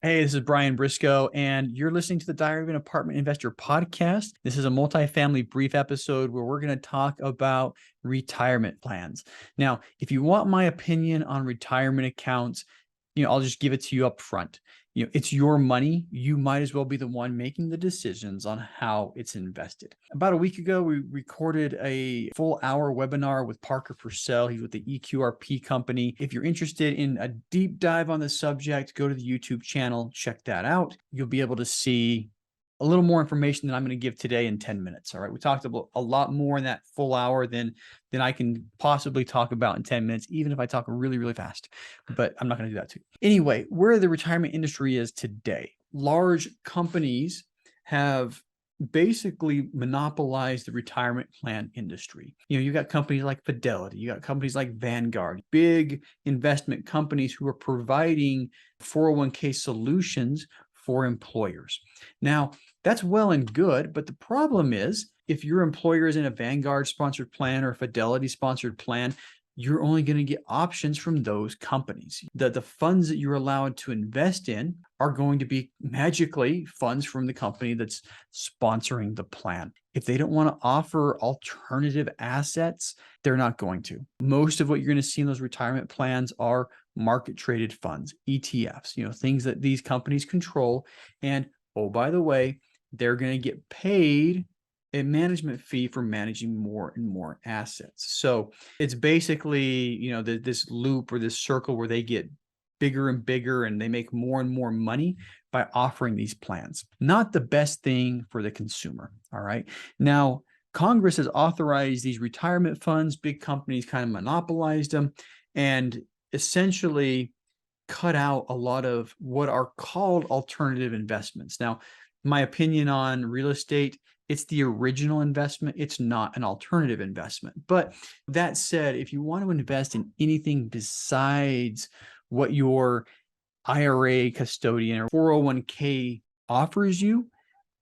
Hey, this is Brian Briscoe, and you're listening to the Diary of an Apartment Investor podcast. This is a multifamily brief episode where we're going to talk about retirement plans. Now, if you want my opinion on retirement accounts, I'll just give it to you up front. It's your money. You might as well be the one making the decisions on how it's invested. About a week ago, we recorded a full hour webinar with Parker Purcell. He's with the EQRP company. If you're interested in a deep dive on the subject, go to the YouTube channel, check that out. You'll be able to see a little more information than I'm going to give today in 10 minutes. All right. We talked about a lot more in that full hour than I can possibly talk about in 10 minutes, even if I talk really, really fast, but I'm not going to do that too. Anyway, where the retirement industry is today, large companies have basically monopolized the retirement plan industry. You got companies like Fidelity, you got companies like Vanguard, big investment companies who are providing 401k solutions for employers. Now, that's well and good, but the problem is if your employer is in a Vanguard sponsored plan or a Fidelity sponsored plan, you're only going to get options from those companies. The funds that you're allowed to invest in are going to be magically funds from the company that's sponsoring the plan. If they don't want to offer alternative assets, they're not going to. Most of what you're going to see in those retirement plans are market traded funds, ETFs, things that these companies control. And oh, by the way, they're going to get paid a management fee for managing more and more assets. So it's basically, this loop or this circle where they get bigger and bigger and they make more and more money by offering these plans. Not the best thing for the consumer. All right. Now, Congress has authorized these retirement funds. Big companies kind of monopolized them and essentially cut out a lot of what are called alternative investments. Now, my opinion on real estate, it's the original investment. It's not an alternative investment. But that said, if you want to invest in anything besides what your IRA custodian or 401k offers you,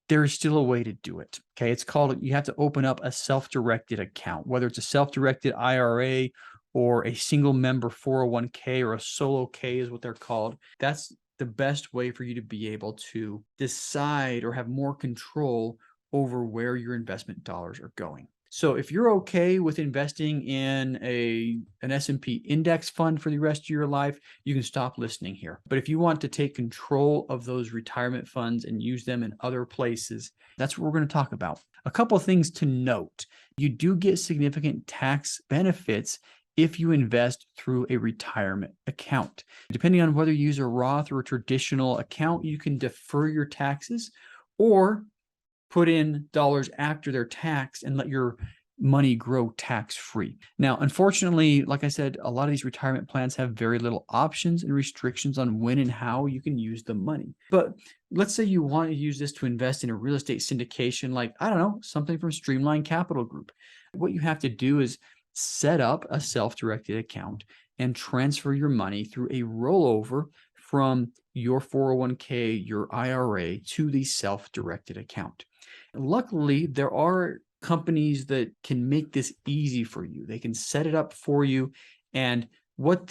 there is still a way to do it. Okay. It's called, you have to open up a self-directed account, whether it's a self-directed IRA or a single member 401k or a solo K is what they're called. That's the best way for you to be able to decide or have more control over where your investment dollars are going. So if you're okay with investing in an S&P index fund for the rest of your life, you can stop listening here. But if you want to take control of those retirement funds and use them in other places, that's what we're going to talk about. A couple of things to note. You do get significant tax benefits if you invest through a retirement account. Depending on whether you use a Roth or a traditional account, you can defer your taxes or put in dollars after they're taxed and let your money grow tax-free. Now, unfortunately, like I said, a lot of these retirement plans have very little options and restrictions on when and how you can use the money. But let's say you want to use this to invest in a real estate syndication, like, I don't know, something from Streamline Capital Group. What you have to do is set up a self-directed account and transfer your money through a rollover from your 401k, your IRA to the self-directed account. Luckily, there are companies that can make this easy for you. They can set it up for you. And what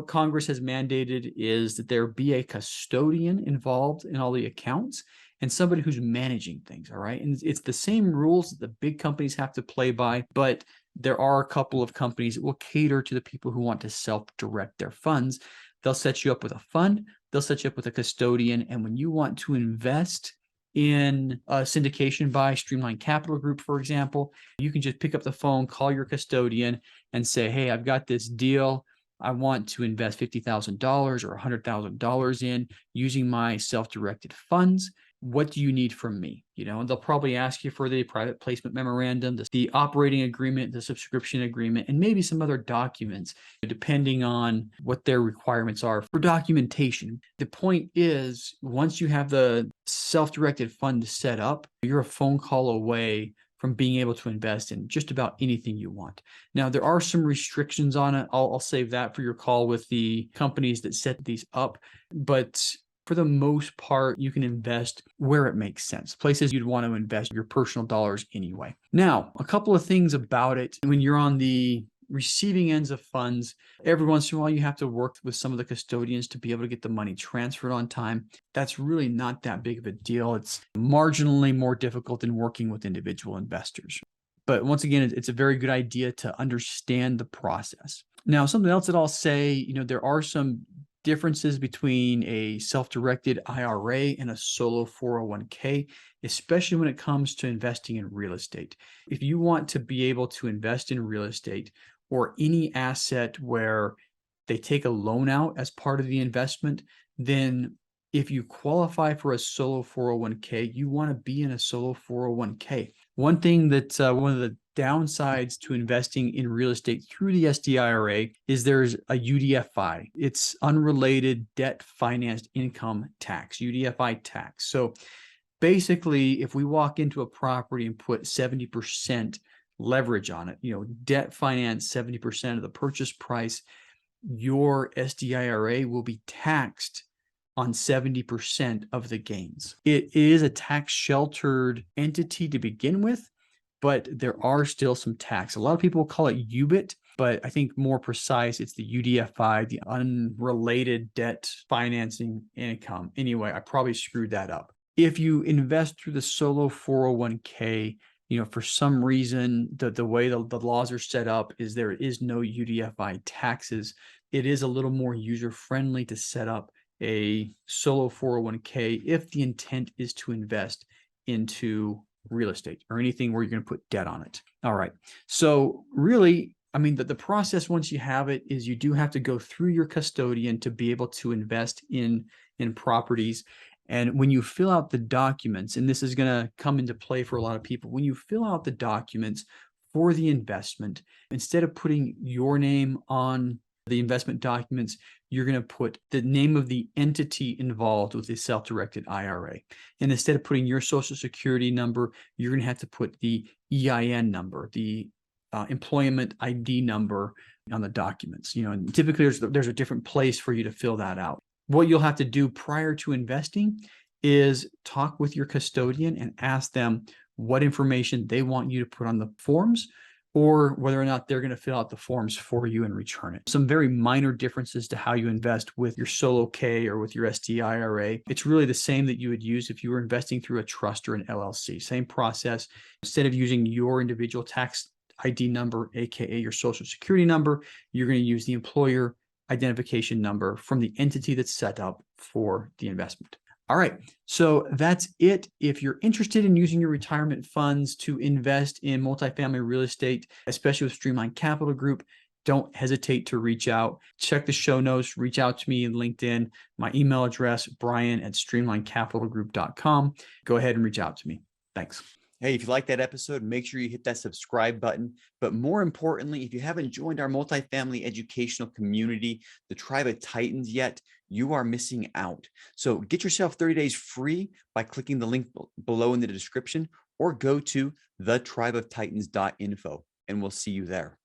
Congress has mandated is that there be a custodian involved in all the accounts and somebody who's managing things. All right. And it's the same rules that the big companies have to play by, but there are a couple of companies that will cater to the people who want to self-direct their funds. They'll set you up with a fund. They'll set you up with a custodian. And when you want to invest in a syndication by Streamline Capital Group, for example, you can just pick up the phone, call your custodian and say, hey, I've got this deal. I want to invest $50,000 or $100,000 in using my self-directed funds. What do you need from me? And they'll probably ask you for the private placement memorandum, the operating agreement, the subscription agreement, and maybe some other documents, depending on what their requirements are for documentation. The point is, once you have the self-directed fund set up, you're a phone call away from being able to invest in just about anything you want. Now, there are some restrictions on it. I'll save that for your call with the companies that set these up, but for the most part, you can invest where it makes sense, places you'd want to invest your personal dollars anyway. Now, a couple of things about it when you're on the receiving ends of funds. Every once in a while, you have to work with some of the custodians to be able to get the money transferred on time. That's really not that big of a deal. It's marginally more difficult than working with individual investors. But once again, it's a very good idea to understand the process. Now, something else that I'll say, there are some differences between a self-directed IRA and a solo 401k, especially when it comes to investing in real estate. If you want to be able to invest in real estate or any asset where they take a loan out as part of the investment, then if you qualify for a solo 401k, you want to be in a solo 401k. One thing that one of the downsides to investing in real estate through the SDIRA is there's a UDFI. It's unrelated debt financed income tax, UDFI tax. So basically, if we walk into a property and put 70% leverage on it, debt finance 70% of the purchase price, your SDIRA will be taxed on 70% of the gains. It is a tax sheltered entity to begin with, but there are still some tax. A lot of people call it UBIT, but I think more precise, it's the UDFI, the unrelated debt financing income. Anyway, I probably screwed that up. If you invest through the solo 401k, for some reason, the way the laws are set up is there is no UDFI taxes. It is a little more user-friendly to set up a solo 401k if the intent is to invest into real estate or anything where you're going to put debt on it. All right. So really, the process once you have it is you do have to go through your custodian to be able to invest in properties. And when you fill out the documents, and this is going to come into play for a lot of people, when you fill out the documents for the investment, instead of putting your name on the investment documents, you're going to put the name of the entity involved with the self-directed IRA. And instead of putting your social security number, you're going to have to put the EIN number, the employment ID number on the documents. And typically there's a different place for you to fill that out. What you'll have to do prior to investing is talk with your custodian and ask them what information they want you to put on the forms, or whether or not they're going to fill out the forms for you and return it. Some very minor differences to how you invest with your solo K or with your SDIRA. It's really the same that you would use if you were investing through a trust or an LLC. Same process. Instead of using your individual tax ID number, aka your social security number, you're going to use the employer identification number from the entity that's set up for the investment. All right, so that's it. If you're interested in using your retirement funds to invest in multifamily real estate, especially with Streamline Capital Group, don't hesitate to reach out. Check the show notes, reach out to me in LinkedIn. My email address, brian@streamlinecapitalgroup.com. Go ahead and reach out to me. Thanks. Hey, if you like that episode, make sure you hit that subscribe button. But more importantly, if you haven't joined our multifamily educational community, the Tribe of Titans yet, you are missing out. So get yourself 30 days free by clicking the link below in the description, or go to thetribeoftitans.info, and we'll see you there.